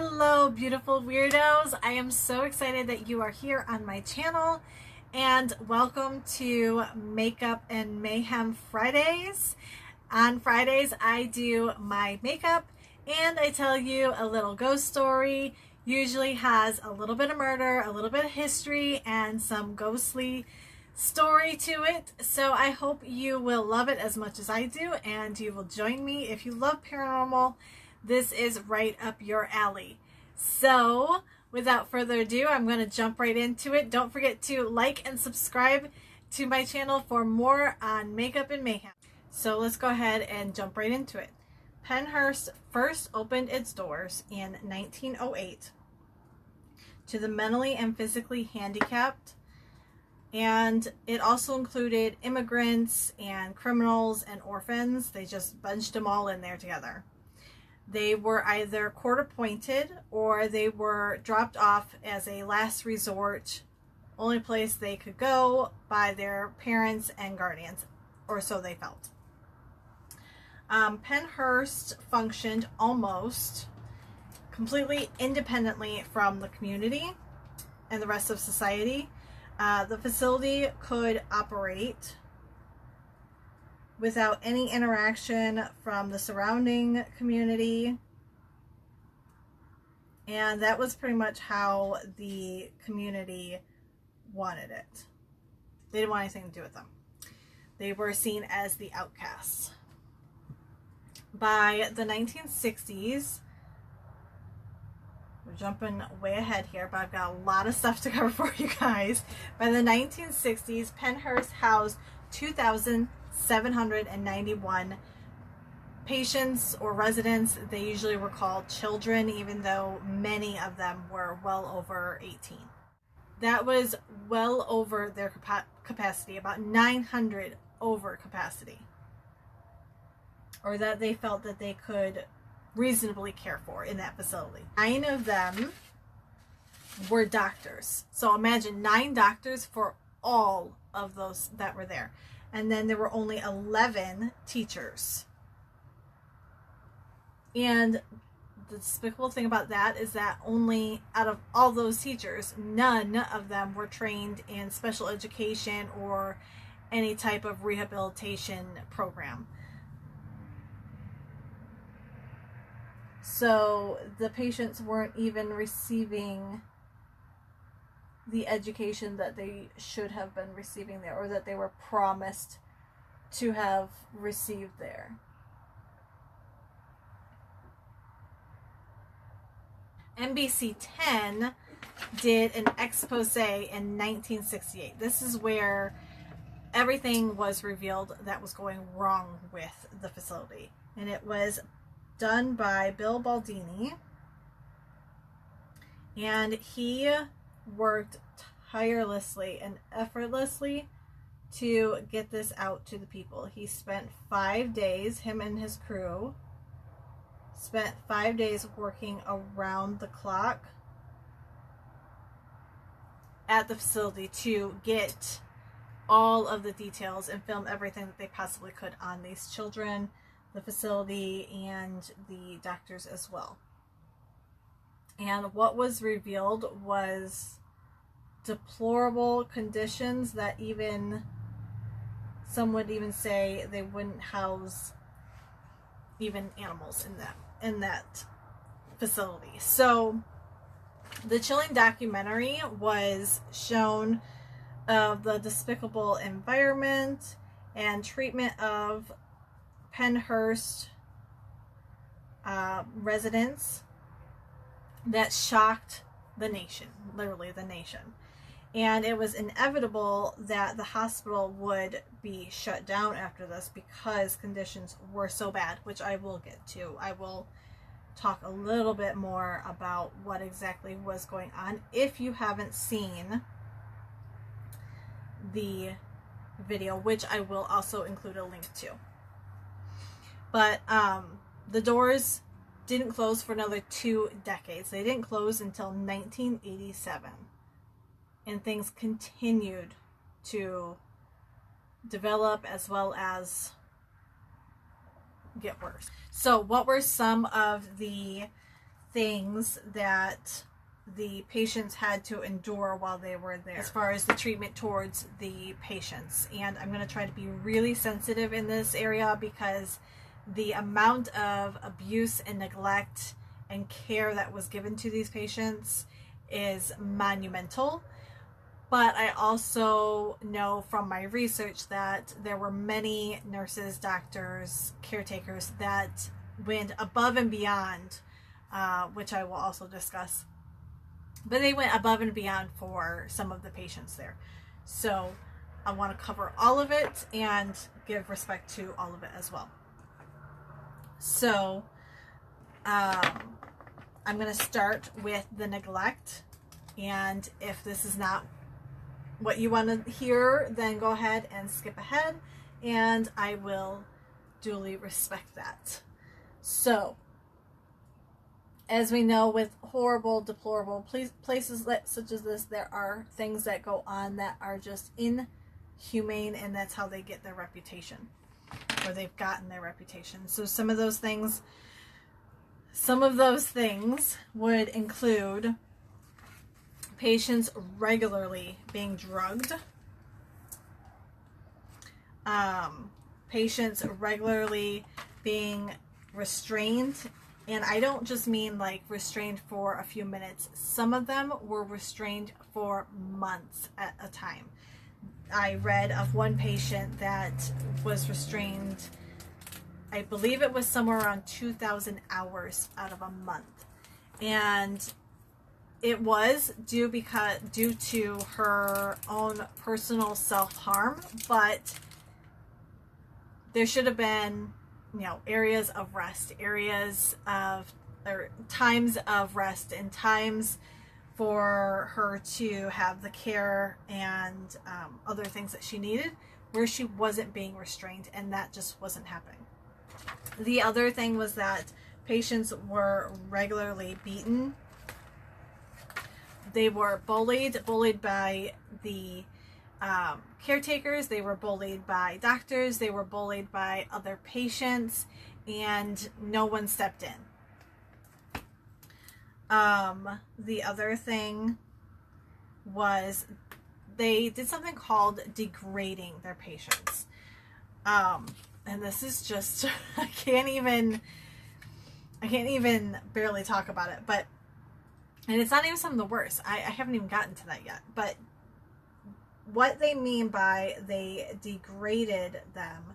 Hello, beautiful weirdos. I am so excited that you are here on my channel, and welcome to Makeup and Mayhem Fridays. On Fridays, I do my makeup and I tell you a little ghost story. Usually has a little bit of murder, a little bit of history, and some ghostly story to it. So I hope you will love it as much as I do, and you will join me. If you love paranormal, this is right up your alley. So without further ado, I'm going to jump right into it. Don't forget to like and subscribe to my channel for more on Makeup and Mayhem. So let's go ahead and jump right into it. Pennhurst first opened its doors in 1908 to the mentally and physically handicapped, and it also included immigrants and criminals and orphans. They just bunched them all in there together. They were either court appointed or they were dropped off as a last resort, only place they could go by their parents and guardians, or so they felt. Pennhurst functioned almost completely independently from the community and the rest of society. The facility could operate without any interaction from the surrounding community, and that was pretty much how the community wanted it. They didn't want anything to do with them. They were seen as the outcasts. By the 1960s, we're jumping way ahead here, but I've got a lot of stuff to cover for you guys. By the 1960s, Pennhurst housed 2,791 patients or residents. They usually were called children, even though many of them were well over 18. That was well over their capacity, about 900 over capacity, or that they felt that they could reasonably care for in that facility. 9 of them were doctors. So imagine 9 doctors for all of those that were there. And then there were only 11 teachers. And the despicable thing about that is that only out of all those teachers, none of them were trained in special education or any type of rehabilitation program. So the patients weren't even receiving the education that they should have been receiving there, or that they were promised to have received there. NBC 10 did an expose in 1968. This is where everything was revealed that was going wrong with the facility, and it was done by Bill Baldini, and he worked tirelessly and effortlessly to get this out to the people. He spent 5 days, him and his crew spent 5 days working around the clock at the facility to get all of the details and film everything that they possibly could on these children, the facility, and the doctors as well. And what was revealed was deplorable conditions that even some would even say they wouldn't house even animals in that facility. So the chilling documentary was shown of the despicable environment and treatment of Pennhurst residents that shocked the nation, literally the nation. And it was inevitable that the hospital would be shut down after this because conditions were so bad, which I will get to. I will talk a little bit more about what exactly was going on if you haven't seen the video, which I will also include a link to. But the doors didn't close for another 2 decades. They didn't close until 1987. And things continued to develop as well as get worse. So what were some of the things that the patients had to endure while they were there as far as the treatment towards the patients. And I'm going to try to be really sensitive in this area because the amount of abuse and neglect and care that was given to these patients is monumental. But I also know from my research that there were many nurses, doctors, caretakers that went above and beyond, which I will also discuss. But they went above and beyond for some of the patients there. So I want to cover all of it and give respect to all of it as well. So I'm going to start with the neglect. And if this is not what you want to hear, then go ahead and skip ahead, and I will duly respect that. So, as we know, with horrible, deplorable places such as this, there are things that go on that are just inhumane, and that's how they get their reputation, or they've gotten their reputation. So some of those things would include patients regularly being drugged, patients regularly being restrained. And I don't just mean like restrained for a few minutes. Some of them were restrained for months at a time. I read of one patient that was restrained, I believe it was somewhere around 2,000 hours out of a month. And it was due to her own personal self-harm, but there should have been, areas of rest, times of rest, and times for her to have the care and other things that she needed where she wasn't being restrained, and that just wasn't happening. The other thing was that patients were regularly beaten. They were bullied by the caretakers, they were bullied by doctors, they were bullied by other patients, and no one stepped in. The other thing was they did something called degrading their patients. And this is just, I can't even barely talk about it, but, and it's not even some of the worst. I haven't even gotten to that yet, but what they mean by they degraded them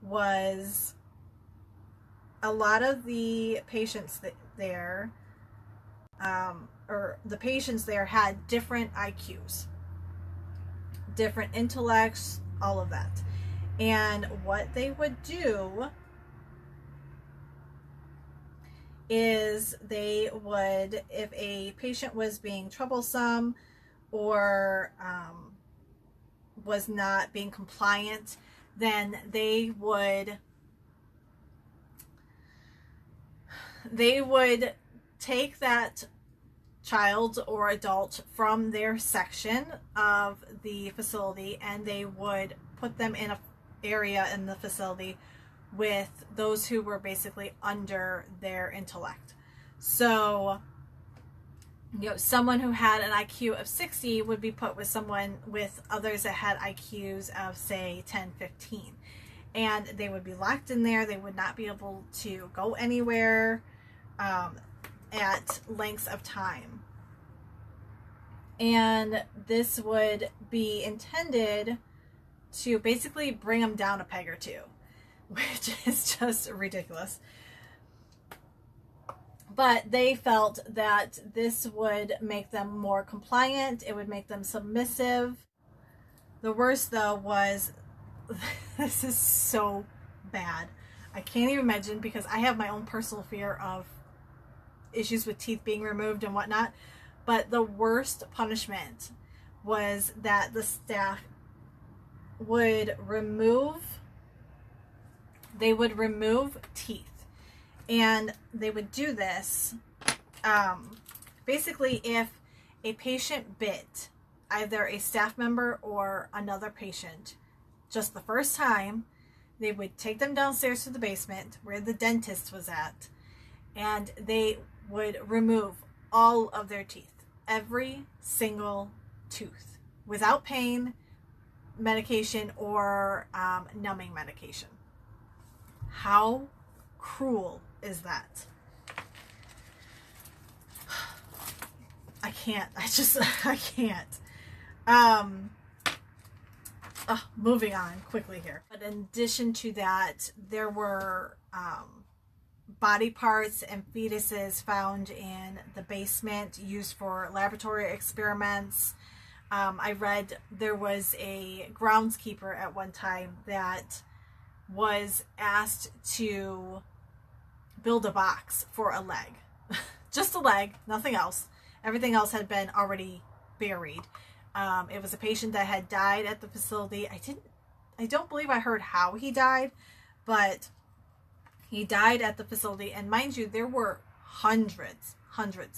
was a lot of the patients there, or the patients there had different IQs, different intellects, all of that. And what they would do is they would, if a patient was being troublesome or was not being compliant, then they would take that child or adult from their section of the facility, and they would put them in an area in the facility with those who were basically under their intellect. So, someone who had an IQ of 60 would be put with others that had IQs of, say, 10, 15. And they would be locked in there. They would not be able to go anywhere at lengths of time. And this would be intended to basically bring them down a peg or two, which is just ridiculous. But they felt that this would make them more compliant. It would make them submissive. The worst, though, was this is so bad. I can't even imagine, because I have my own personal fear of issues with teeth being removed and whatnot. But the worst punishment was that the staff would remove teeth. And they would do this, basically if a patient bit either a staff member or another patient just the first time, they would take them downstairs to the basement where the dentist was at, and they would remove all of their teeth, every single tooth, without pain medication or numbing medication. How cruel is that? I can't. I can't. Moving on quickly here. But in addition to that, there were body parts and fetuses found in the basement used for laboratory experiments. I read there was a groundskeeper at one time that was asked to build a box for a leg. Just a leg, nothing else. Everything else had been already buried. It was a patient that had died at the facility. I don't believe I heard how he died, but he died at the facility. And mind you, there were hundreds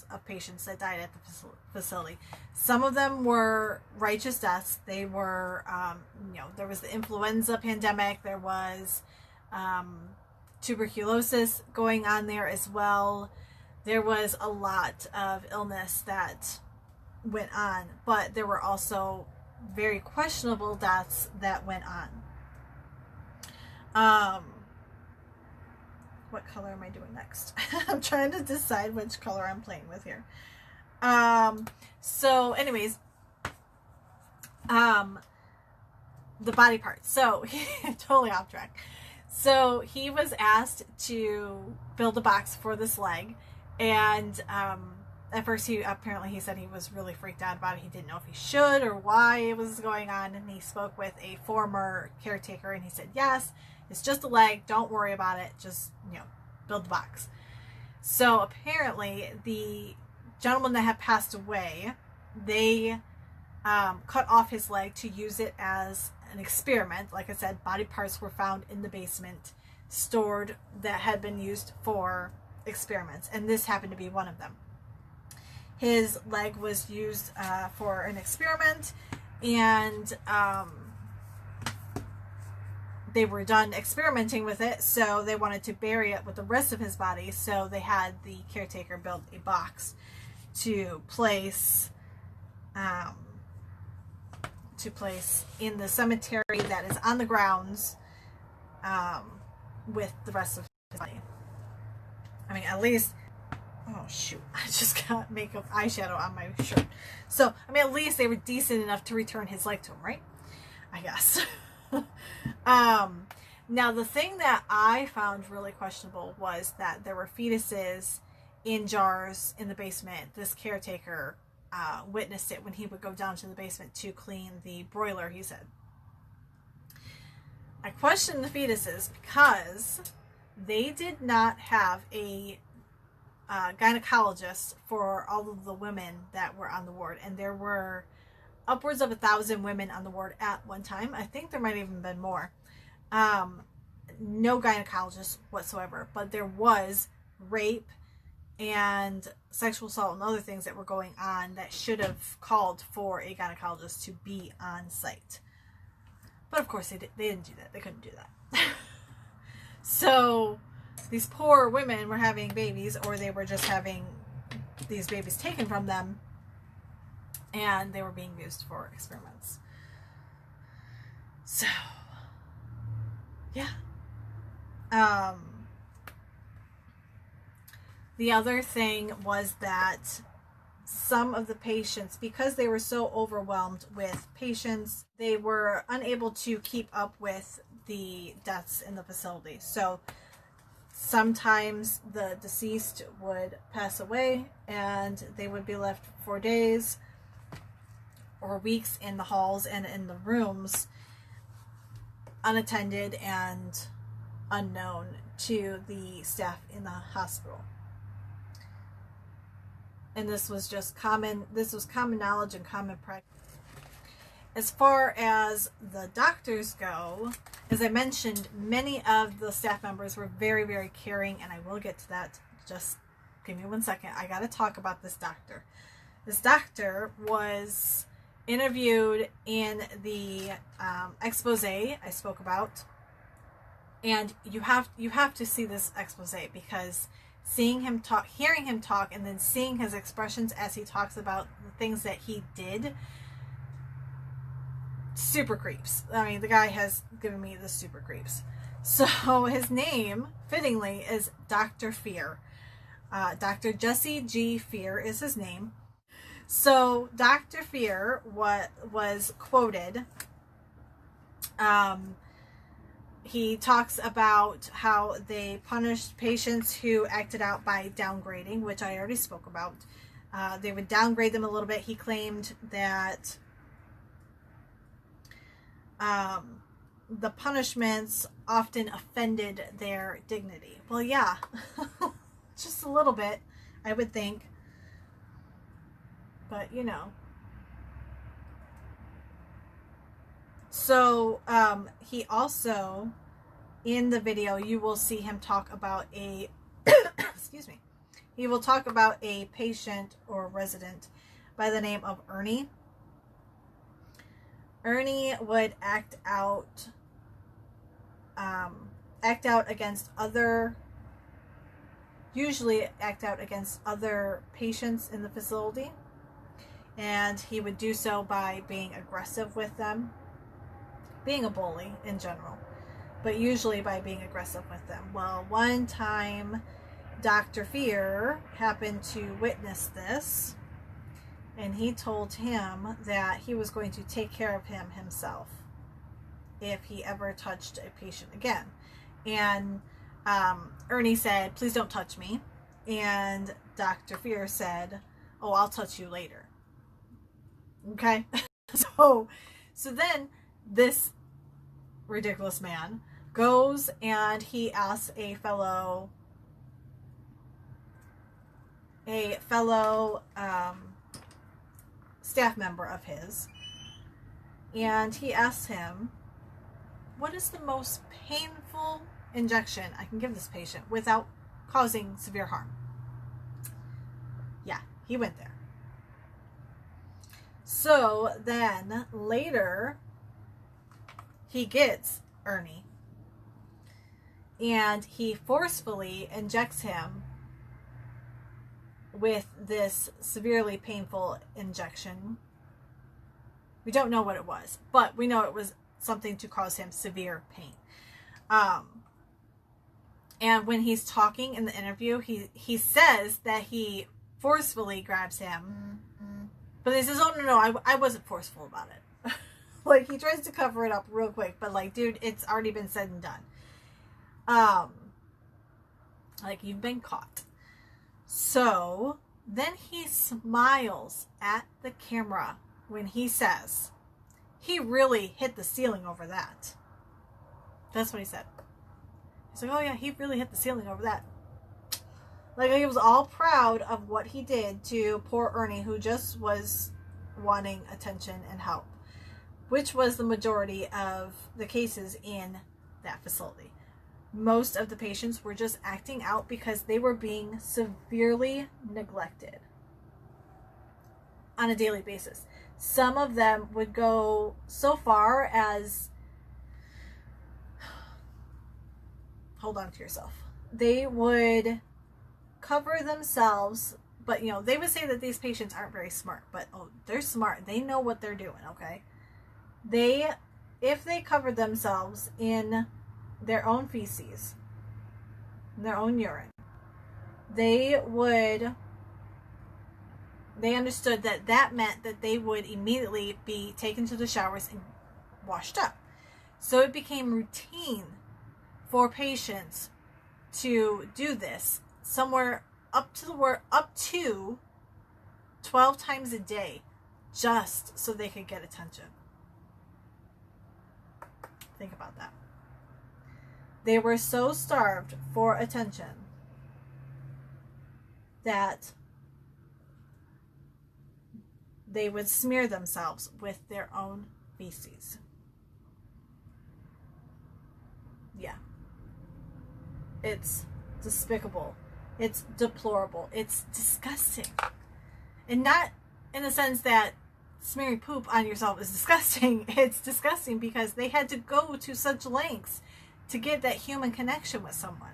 of patients that died at the facility. Some of them were righteous deaths. They were, there was the influenza pandemic. There was tuberculosis going on there as well. There was a lot of illness that went on, but there were also very questionable deaths that went on. What color am I doing next? I'm trying to decide which color I'm playing with here. So anyways, the body parts. So totally off track. So he was asked to build a box for this leg, and at first he said he was really freaked out about it. He didn't know if he should or why it was going on, and he spoke with a former caretaker, and he said, yes, it's just a leg, don't worry about it, just build the box. So apparently the gentleman that had passed away, they cut off his leg to use it as an experiment. Like I said, body parts were found in the basement, stored, that had been used for experiments, and this happened to be one of them. His leg was used for an experiment, and they were done experimenting with it, so they wanted to bury it with the rest of his body, so they had the caretaker build a box to place in the cemetery that is on the grounds with the rest of his body. I mean, at least, oh shoot, I just got makeup eyeshadow on my shirt. So, I mean, at least they were decent enough to return his leg to him, right? I guess. Now the thing that I found really questionable was that there were fetuses in jars in the basement. This caretaker witnessed it when he would go down to the basement to clean the broiler, he said. I questioned the fetuses because they did not have a gynecologist for all of the women that were on the ward, and there were upwards of 1,000 women on the ward at one time. I think there might have even been more. No gynecologist whatsoever, but there was rape and sexual assault and other things that were going on that should have called for a gynecologist to be on site. But of course they didn't do that. They couldn't do that. So these poor women were having babies, or they were just having these babies taken from them, and they were being used for experiments. So, yeah. The other thing was that some of the patients, because they were so overwhelmed with patients, they were unable to keep up with the deaths in the facility. So sometimes the deceased would pass away and they would be left for days or weeks in the halls and in the rooms, unattended and unknown to the staff in the hospital. And this was just common knowledge and common practice. As far as the doctors go, as I mentioned, many of the staff members were very, very caring, and I will get to that. Just give me 1 second. I got to talk about this doctor. This doctor was interviewed in the expose I spoke about, and you have to see this expose because seeing him talk, hearing him talk, and then seeing his expressions as he talks about the things that he did, super creeps. I mean, the guy has given me the super creeps. So his name, fittingly, is Dr. Fear. Dr. Jesse G. Fear is his name. So Dr. Fear was quoted. He talks about how they punished patients who acted out by downgrading, which I already spoke about. They would downgrade them a little bit. He claimed that the punishments often offended their dignity. Well, yeah, just a little bit, I would think. But, you know. So, he also, in the video, you will see him talk about a, excuse me, he will talk about a patient or resident by the name of Ernie. Ernie would act out against other, usually act out against other patients in the facility. And he would do so by being aggressive with them, being a bully in general, but usually by being aggressive with them. Well, one time Dr. Fear happened to witness this, and he told him that he was going to take care of him himself if he ever touched a patient again. And Ernie said, "Please don't touch me." And Dr. Fear said, "Oh, I'll touch you later." Okay? So then this ridiculous man goes and he asks a fellow staff member of his, and he asks him, "What is the most painful injection I can give this patient without causing severe harm?" Yeah, he went there. So then later he gets Ernie and he forcefully injects him with this severely painful injection. We don't know what it was, but we know it was something to cause him severe pain. And when he's talking in the interview, he says that he forcefully grabs him, but he says, "Oh, no, I wasn't forceful about it." Like, he tries to cover it up real quick, but like, dude, it's already been said and done. Like, you've been caught. So then he smiles at the camera when he says, "He really hit the ceiling over that." That's what he said. He's like, "Oh yeah, he really hit the ceiling over that." Like, he was all proud of what he did to poor Ernie, who just was wanting attention and help, which was the majority of the cases in that facility. Most of the patients were just acting out because they were being severely neglected on a daily basis. Some of them would go so far as, hold on to yourself, they would cover themselves, but you know, they would say that these patients aren't very smart, but oh, they're smart. They know what they're doing, okay? If they covered themselves in their own feces, their own urine, they understood that meant that they would immediately be taken to the showers and washed up. So it became routine for patients to do this somewhere up to 12 times a day, just so they could get attention. Think about that. They were so starved for attention that they would smear themselves with their own feces. Yeah. It's despicable. It's deplorable. It's disgusting. And not in the sense that smearing poop on yourself is disgusting. It's disgusting because they had to go to such lengths to get that human connection with someone.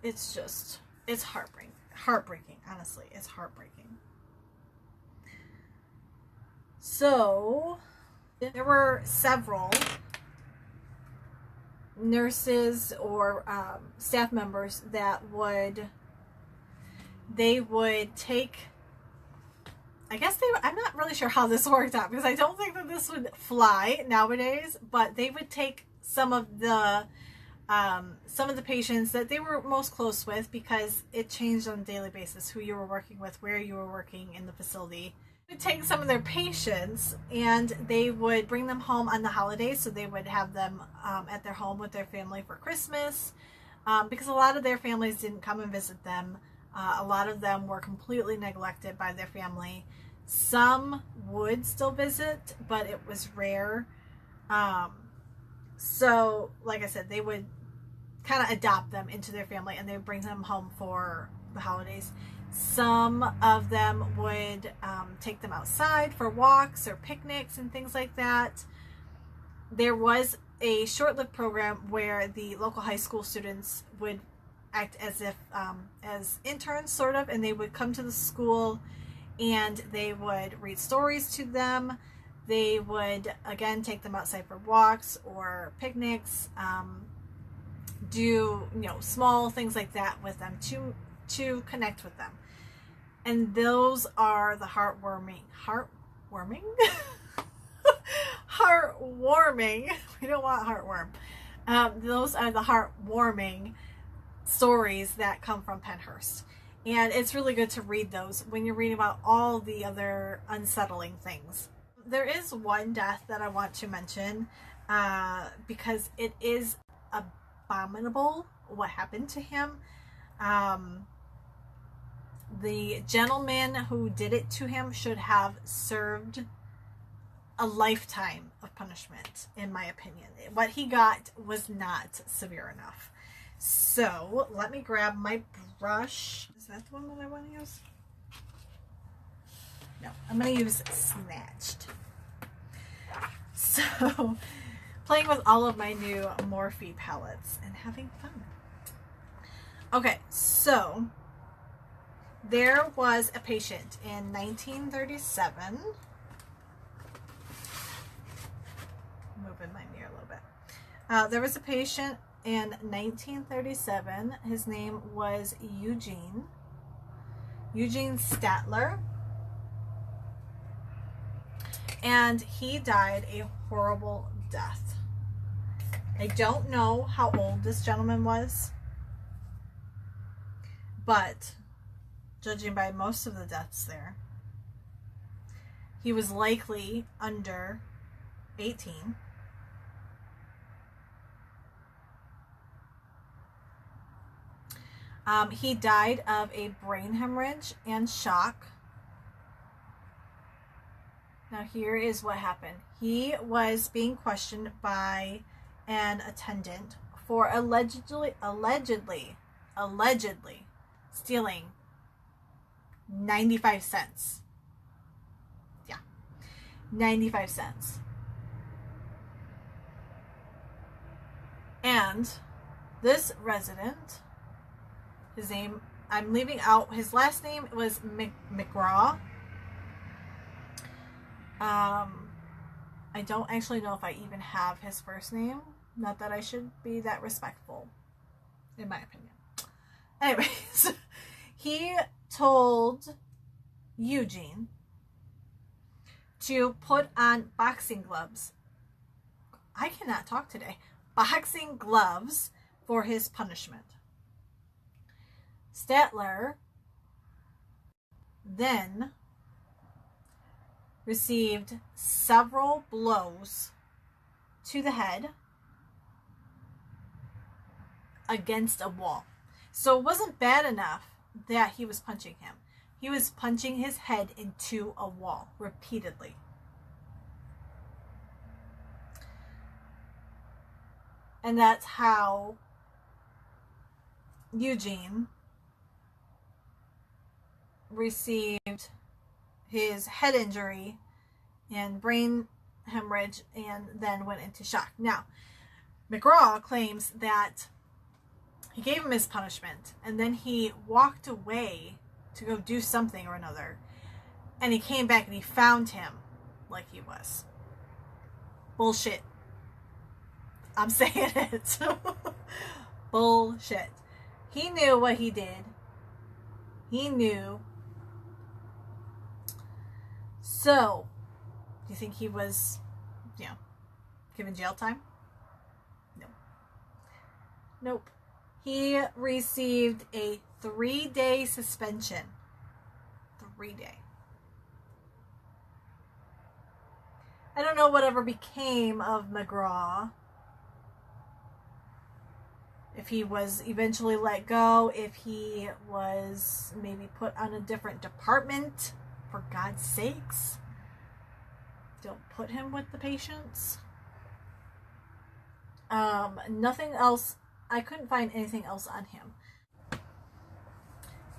it's just, it's heartbreaking, honestly. It's heartbreaking. So there were several nurses or staff members that would take, I guess I'm not really sure how this worked out, because I don't think that this would fly nowadays, but they would take some of the patients that they were most close with, because it changed on a daily basis who you were working with, where you were working in the facility. They would take some of their patients and they would bring them home on the holidays, so they would have them at their home with their family for Christmas, because a lot of their families didn't come and visit them. A lot of them were completely neglected by their family. Some would still visit, but it was rare. So, like I said, they would kind of adopt them into their family and they would bring them home for the holidays. Some of them would take them outside for walks or picnics and things like that. There was a short-lived program where the local high school students would act as if as interns, sort of, and they would come to the school and they would read stories to them. They would again take them outside for walks or picnics, do small things like that with them to connect with them. And those are the heartwarming we don't want heartworm. Those are the heartwarming stories that come from Pennhurst, and it's really good to read those when you're reading about all the other unsettling things. There is one death that I want to mention, because it is abominable what happened to him. The gentleman who did it to him should have served a lifetime of punishment, in my opinion. What he got was not severe enough. So let me grab my brush. Is that the one that I want to use? No, I'm going to use Snatched. So, playing with all of my new Morphe palettes and having fun. Okay, so there was a patient in 1937. Moving my mirror a little bit. There was a patient in 1937. His name was Eugene Statler, and he died a horrible death. I don't know how old this gentleman was, but judging by most of the deaths there, he was likely under 18. He died of a brain hemorrhage and shock. Now here is what happened. He was being questioned by an attendant for allegedly stealing 95 cents. Yeah, 95 cents. And this resident, his name, I'm leaving out, his last name was McGraw. I don't actually know if I even have his first name. Not that I should be that respectful, in my opinion. Anyways, he told Eugene to put on boxing gloves. I cannot talk today. Boxing gloves for his punishment. Statler then received several blows to the head against a wall. So it wasn't bad enough that he was punching him. He was punching his head into a wall repeatedly. And that's how Eugene received his head injury and brain hemorrhage and then went into shock. Now, McGraw claims that He gave him his punishment, and then he walked away to go do something or another. And he came back and he found him like he was. Bullshit. I'm saying it. Bullshit. He knew what he did. He knew. So, do you think he was, given jail time? No. Nope. He received a 3-day suspension. 3-day. I don't know whatever became of McGraw. If he was eventually let go, if he was maybe put on a different department, for God's sakes. Don't put him with the patients. Nothing else. I couldn't find anything else on him.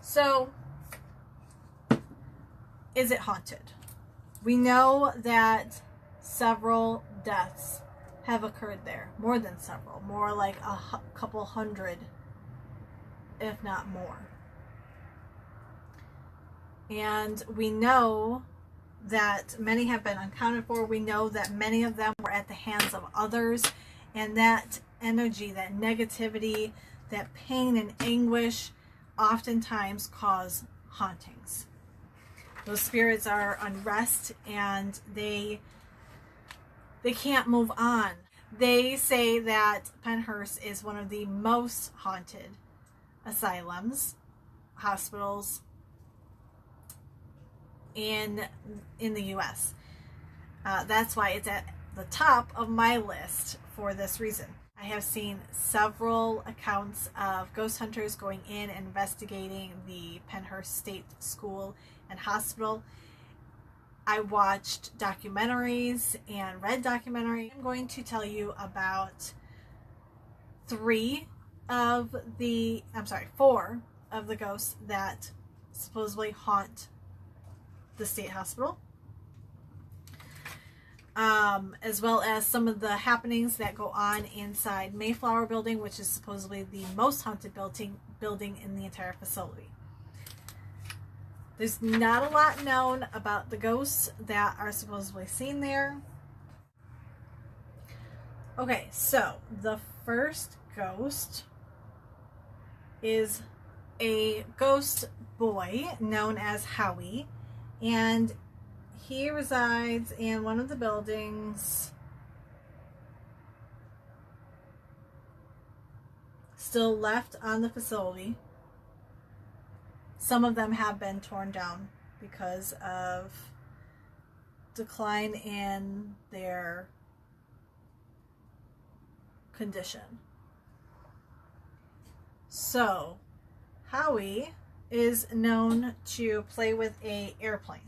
So, is it haunted? We know that several deaths have occurred there. More than several. More like a couple hundred, if not more. And we know that many have been unaccounted for. We know that many of them were at the hands of others. And that energy, that negativity, that pain and anguish oftentimes cause hauntings. Those spirits are unrest and they can't move on. They say that Pennhurst is one of the most haunted asylums, hospitals in the U.S. That's why it's at the top of my list for this reason. I have seen several accounts of ghost hunters going in and investigating the Pennhurst State School and Hospital. I watched documentaries and read documentaries. I'm going to tell you about 4 of the ghosts that supposedly haunt the state hospital. As well as some of the happenings that go on inside Mayflower Building, which is supposedly the most haunted building in the entire facility. There's not a lot known about the ghosts that are supposedly seen there. Okay, so the first ghost is a ghost boy known as Howie, and he resides in one of the buildings still left on the facility. Some of them have been torn down because of decline in their condition. So, Howie is known to play with an airplane.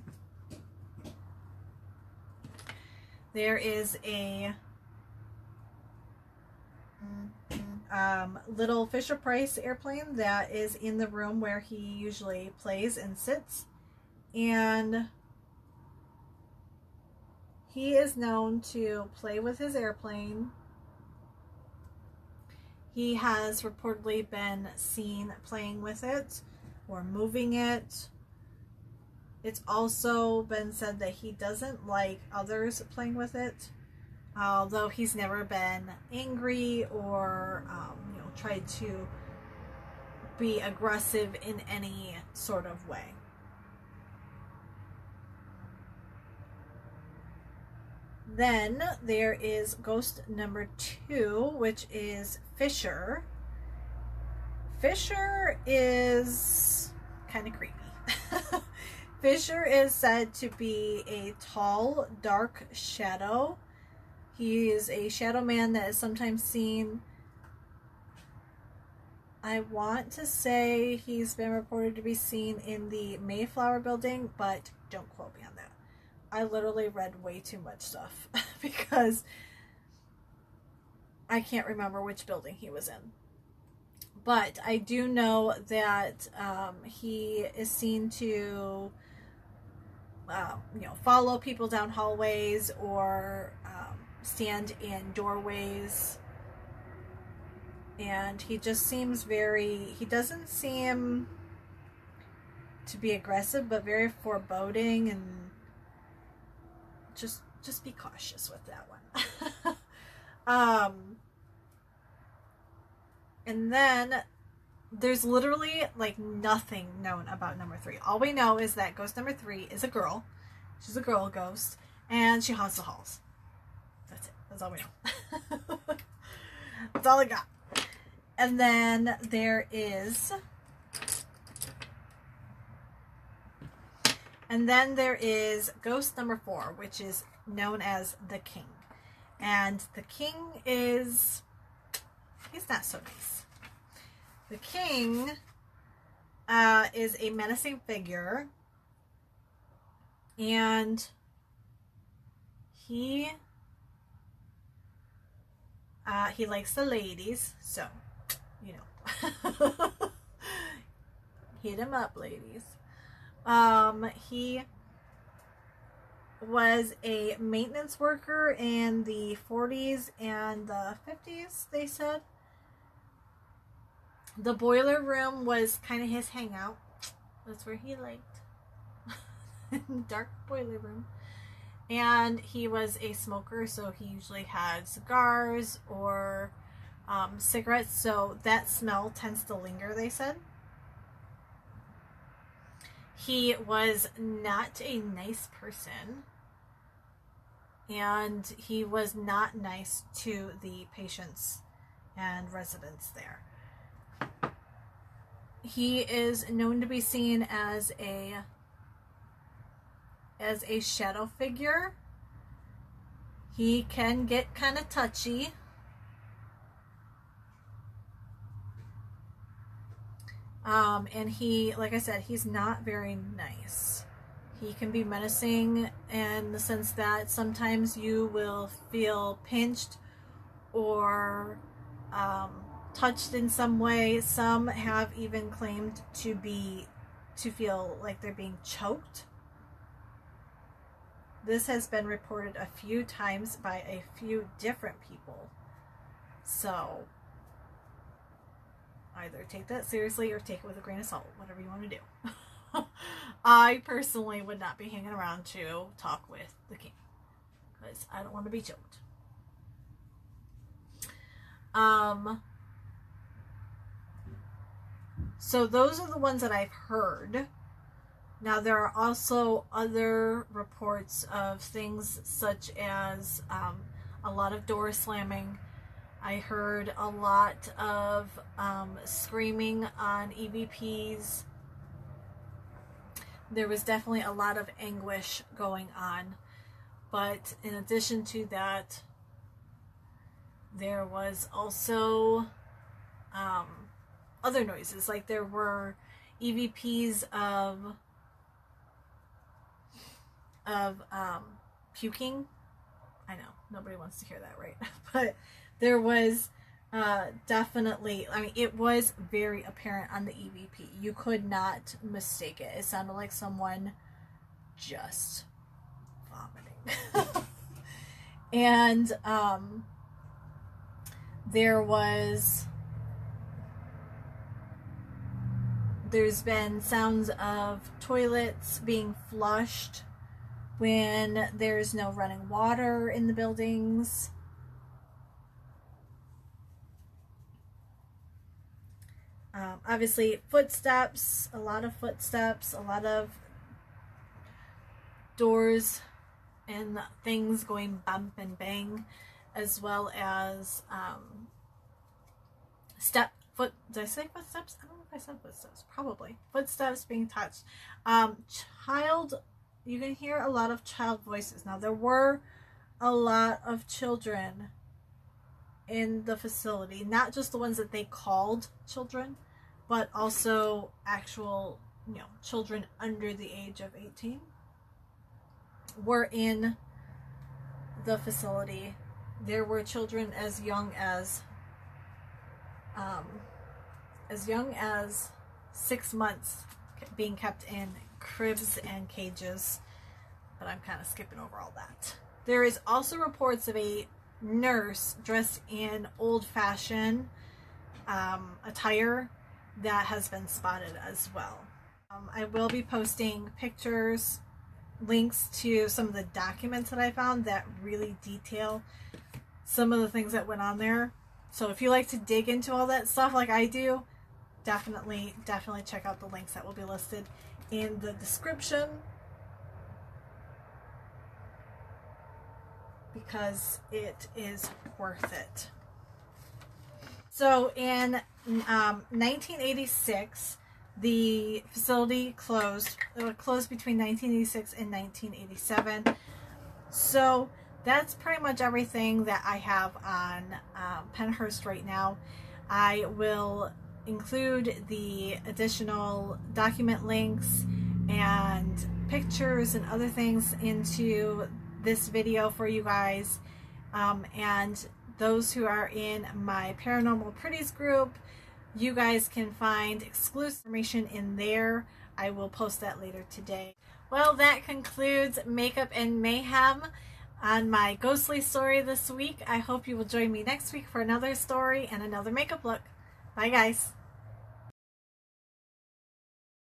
There is a little Fisher-Price airplane that is in the room where he usually plays and sits, and he is known to play with his airplane. He has reportedly been seen playing with it or moving it. It's also been said that he doesn't like others playing with it, although he's never been angry or tried to be aggressive in any sort of way. Then there is ghost number 2, which is Fisher. Fisher is kind of creepy. Fisher is said to be a tall, dark shadow. He is a shadow man that is sometimes seen. I want to say he's been reported to be seen in the Mayflower Building, but don't quote me on that. I literally read way too much stuff because I can't remember which building he was in. But I do know that he is seen to follow people down hallways or stand in doorways and he just seems he doesn't seem to be aggressive, but very foreboding, and just be cautious with that one. And then there's literally like nothing known about number 3. All we know is that ghost number 3 is a girl. She's a girl ghost, and she haunts the halls. That's it. That's all we know. That's all I got. And then there is ghost number 4, which is known as the King. And the King he's not so nice. The King is a menacing figure, and he likes the ladies, so you know. Hit him up, ladies. He was a maintenance worker in the 40s and the 50s, they said. The boiler room was kind of his hangout. That's where he liked. Dark boiler room. And he was a smoker, so he usually had cigars or cigarettes, so that smell tends to linger, they said. He was not a nice person, and he was not nice to the patients and residents there. He is known to be seen as a shadow figure. He can get kind of touchy. And he, like I said, he's not very nice. He can be menacing in the sense that sometimes you will feel pinched or touched in some way. Some have even claimed to feel like they're being choked. This has been reported a few times by a few different people. So either take that seriously or take it with a grain of salt, whatever you want to do. I personally would not be hanging around to talk with the King, because I don't want to be choked. So those are the ones that I've heard. Now there are also other reports of things such as a lot of door slamming. I heard a lot of screaming on EVPs. There was definitely a lot of anguish going on. But in addition to that, there was also other noises. Like there were EVPs of puking. I know, nobody wants to hear that, right? But there was definitely, I mean, it was very apparent on the EVP. You could not mistake it. It sounded like someone just vomiting. And there's been sounds of toilets being flushed when there's no running water in the buildings. Obviously, footsteps, a lot of doors and things going bump and bang, as well as did I say footsteps? I don't know if I said footsteps. Probably. Footsteps being touched. You can hear a lot of child voices. Now, there were a lot of children in the facility, not just the ones that they called children, but also actual, children under the age of 18 were in the facility. There were children as young as 6 months being kept in cribs and cages, but I'm kind of skipping over all that. There is also reports of a nurse dressed in old-fashioned attire that has been spotted as well. I will be posting pictures, links to some of the documents that I found that really detail some of the things that went on there. So if you like to dig into all that stuff like I do, definitely check out the links that will be listed in the description, because it is worth it. So in 1986, the facility closed. It closed between 1986 and 1987. So that's pretty much everything that I have on Pennhurst right now. I will include the additional document links and pictures and other things into this video for you guys. And those who are in my Paranormal Pretties group, you guys can find exclusive information in there. I will post that later today. Well, that concludes Makeup and Mayhem on my ghostly story this week. I hope you will join me next week for another story and another makeup look. Bye guys.